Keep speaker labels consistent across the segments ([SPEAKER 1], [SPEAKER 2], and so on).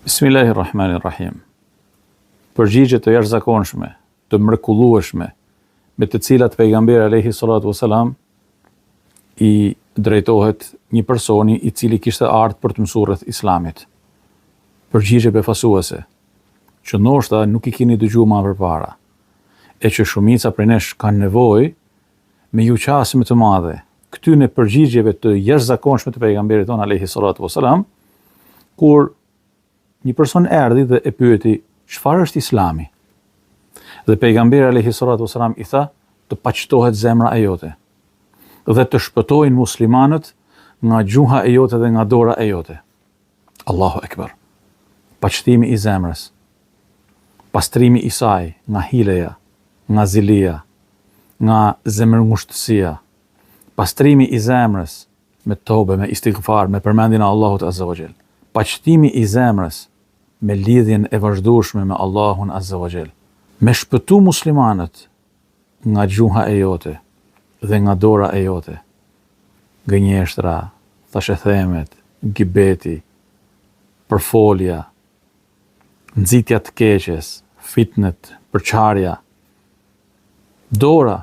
[SPEAKER 1] Bismillahirrahmanirrahim. Përgjigje të jashtëzakonshme, të mrekullueshme, me të cilat pejgamberi alayhi salatu wasalam i drejtohet një personi i cili kishte ardhur për të mësuar rreth Islamit. Përgjigje befasuese, që ndoshta nuk i keni dëgjuar më përpara, e që shumica prej nesh kanë nevojë me ju qasje më të madhe këtyne përgjigjeve të jashtëzakonshme të pejgamberit ton alayhi salatu wasalam, kur një person erdhi dhe e pyeti çfarë është Islami. Dhe pejgamberi alayhi salatu wasalam i tha të paqtohet zemra e jote dhe të shpëtojnë muslimanët nga gjuha e jote dhe nga dora e jote. Allahu Ekber. Paqtimi i zemrës, pastrimi i saj nga hileja, nga zilia, nga zemërngushtësia, pastrimi i zemrës me tobe, me istighfar, me përmendjen e Allahut Azza wa Jall. Paqtimi i zemrës me lidhjen e vazhdueshme me Allahun Azza wa Jall. Me shpëtu muslimanët nga gjuha e jote dhe nga dora e jote. Gënjeshtra, thashethemet, gibeti, përfolja, nxitja të keqes, fitnet, përçarja, dora,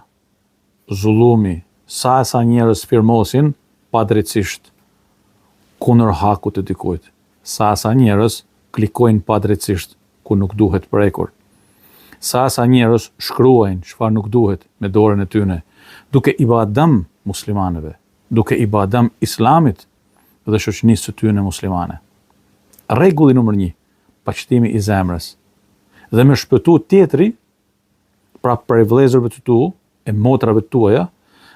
[SPEAKER 1] zullumi, sa njerëz firmosin padrejtisht kundër hakut të dikujt. Sa njerëz klikojnë padrejtisht ku nuk duhet prekur. Sa njerëz shkruajnë çfarë nuk duhet me dorën e tyre, duke i bërë dëm muslimanëve, duke i bërë dëm Islamit dhe shoqënisë së tyre muslimane. Rregulli numër 1, paqtimi i zemrës. Dhe me shpëtu tjetri, pra për vëllezërve të tu, e motrave tuaja,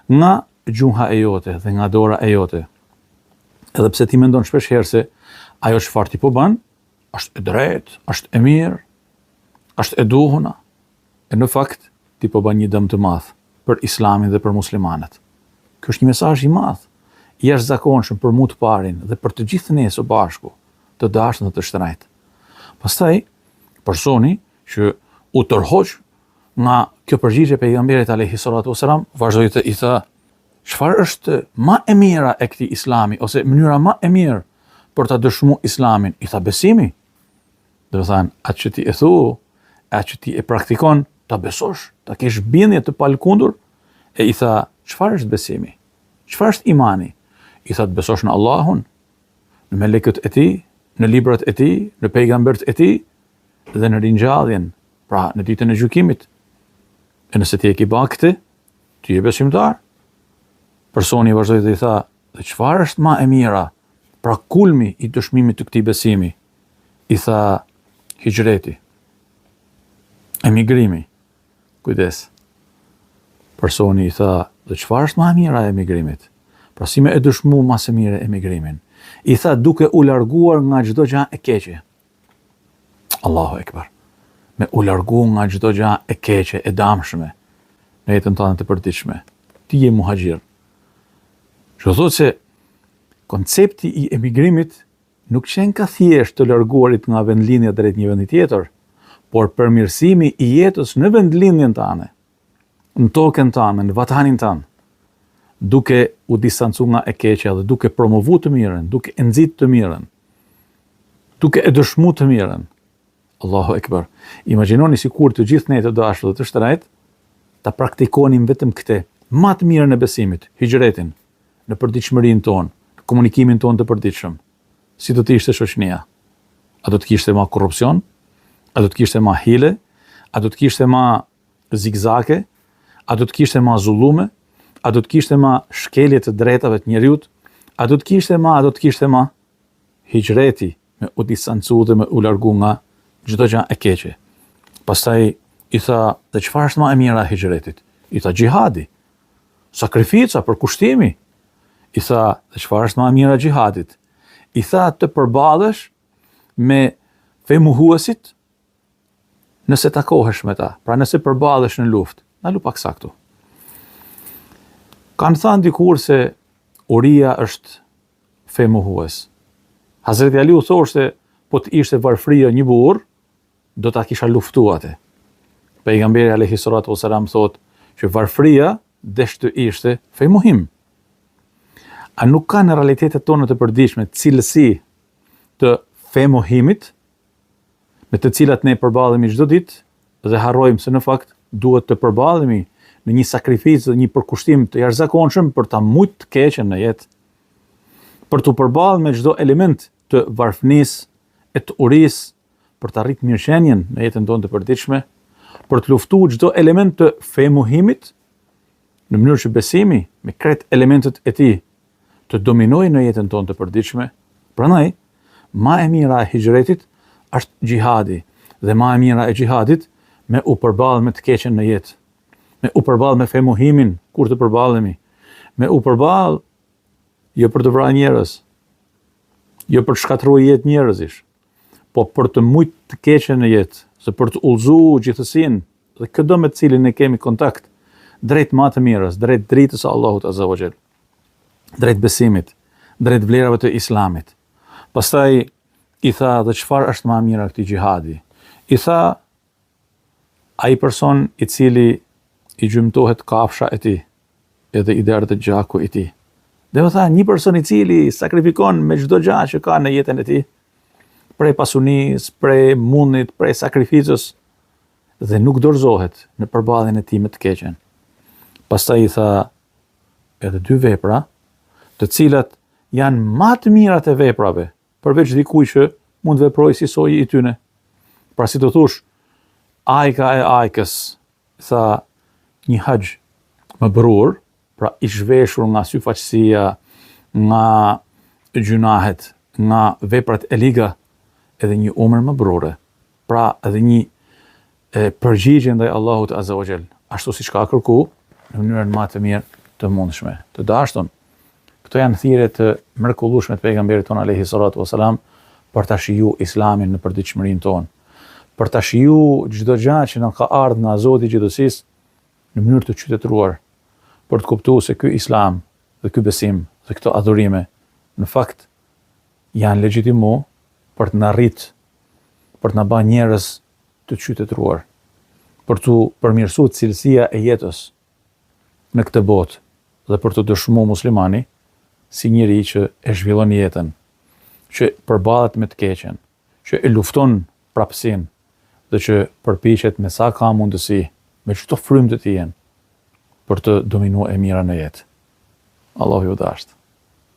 [SPEAKER 1] nga gjuha e jote dhe nga dora e jote. Edhe pse ti mendon shpesh herë se ajo çfarë ti po bën, është e drejtë, është e mirë, është e duhuna. E në fakt, ti po bën një dëm të madh për Islamin dhe për muslimanët. Ky është një mesazh i madh, i jashtëzakonshëm për mu të parin dhe për të gjithë ne së bashku, të dashur dhe të shtrenjtë. Pastaj, personi që u tërhoq nga kjo përgjigje pejgamberit alayhi salatu wasalam, vazhdoi të i tha, çfarë është më e mira e këtij Islami ose mënyra më e mirë për ta dëshmuar Islamin? I tha besimi. Do të thënë, atë që ti e thu, atë që ti e praktikon, ta besosh, ta kesh bindje të palkundur. E i tha, çfarë është besimi? Çfarë është imani? I tha, të besosh në Allahun, në melekët e tij, në librat e tij, në pejgamberët e tij dhe në ringjalljen, pra në ditën e gjykimit. E nëse ti e ke bërë këtë, ti je besimtar. Personi vazhdoi dhe i tha, dhe çfarë është më e mira? Pra kulmi i dëshmimit të këtij besimi. I tha, hijreti, emigrimi. Kujdes. Personi i tha, dhe çfarë është më e mira e emigrimit? Pra si me e dëshmu më së miri emigrimin? I tha, duke u larguar nga çdo gjë e keqe. Allahu Ekber. Me u largu nga çdo gjë e keqe, e dëmshme në jetën tënde të përditshme. Ti je muhaxhir. Që thotë se koncepti i emigrimit nuk qenë ka thjesht të larguarit nga vendlinja drejt një vendi tjetër, por përmirësimi i jetës në vendlinjen tënde, në tokën tënde, në vatanin tënd, duke u distancuar nga e keqja dhe duke promovuar të mirën, duke e nxitur të mirën, duke e dëshmuar të mirën. Allahu Ekber. Imagjinoni sikur të gjithë ne të dashur dhe të shtrenjtë ta praktikonim vetëm këtë, më të mirën e besimit, hijretin, në përditshmërinë tonë, në komunikimin tonë të përditshëm. Si do të ishte shoqënia? A do të kishte më korrupsion? A do të kishte më hile? A do të kishte më zigzake? A do të kishte më zullume? A do të kishte më shkelje të drejtave të njerëzit? A do të kishte më hijreti, me u distancu dhe me u largu nga çdo gjë e keqe. Pastaj i tha, dhe çfarë është më e mira e hijretit? I tha, xhihadi, sakrifica, përkushtimi. I tha, dhe çfarë është më e mira e xhihadit? I tha, të përballesh me femuhuesit nëse takohesh me ta. Pra nëse përballesh në luftë, ndalu pak saktu. Kanë thënë dikur se uria është femuhues. Hazreti Ali u thoshte, po të ishte varfëria një burr, do ta kisha luftuar atë. Pejgamberi alayhi salatu wasalam thotë që varfëria desh të ishte femuhim. A nuk ka në realitetet tona të përditshme cilësi të femuhimit, me të cilat ne përballemi çdo ditë dhe harrojmë se në fakt duhet të përballemi në një sakrificë dhe një përkushtim të jashtëzakonshëm për ta mujt të keqen në jetë, për të përballë me çdo element të varfënisë, e të urisë, për të arritur mirëqenien në jetën tonë të përditshme, për të luftuar çdo element të femuhimit, në mënyrë që besimi me krejt elementet e tij të dominojë në jetën tonë të përditshme. Prandaj, ma e mira e hijretit është xhihadi, dhe ma e mira e xhihadit me u përballë me të keqen në jetë, me u përballë me femuhimin kur të përballemi, me u përballë jo për të vrarë njerëz, jo për të shkatruar jetë njerëzish, po për të mujt të keqen në jetë, se për të udhëzuar gjithësinë dhe çdo me të cilin ne kemi kontakt drejt më të mirës, drejt dritës së Allahut Azza wa Jall, drejt besimit, drejt vlerave të Islamit. Pastaj i tha, dhe çfarë është më e mira këtij xhihadi? I tha, ai person i cili i gjymtohet kafsha e tij, edhe i derdhet gjaku i tij. Dhe u tha, një person i cili sakrifikon me çdo gjë që ka në jetën e tij, prej pasunisë, prej mundit, prej sakrificës, dhe nuk dorëzohet në përballjen e tij me të keqen. Pastaj i tha edhe dy vepra, të cilat janë më të mirat e veprave, përveç dikujt që mund veprojë si soji i tyne. Pra si të thush, ajka e ajkës, tha një haxh mabrur, pra i zhveshur nga syfaqësia, nga gjunahet, nga veprat e liga, edhe një umër mabrure. Pra edhe një përgjigje ndaj Allahut Azza wa Jall, ashtu siç ka kërku, në mënyrën më të mirë të mundshme. Të dashur, këto janë thirrje të mrekullueshme të pejgamberit ton alayhi salatu wasalam për ta shijuar Islamin në përditshmërinë tonë, për ta shijuar çdo gjë që na ka ardhur nga Zoti i gjithësisë në mënyrë të qytetëruar, për të kuptuar se ky Islam dhe ky besim dhe këto adhurime në fakt janë legjitimu për të na rrit, për të na bërë njerëz të qytetëruar, për të përmirësuar cilësia e jetës në këtë botë dhe për të dëshmuar muslimani si njeri që e zhvillon jetën, që përballet me të keqen, që e lufton prapësinë dhe që përpiqet me sa ka mundësi, me çdo frymë të tij, për të dominuar e mira në jetë. Allahu ju dashtë.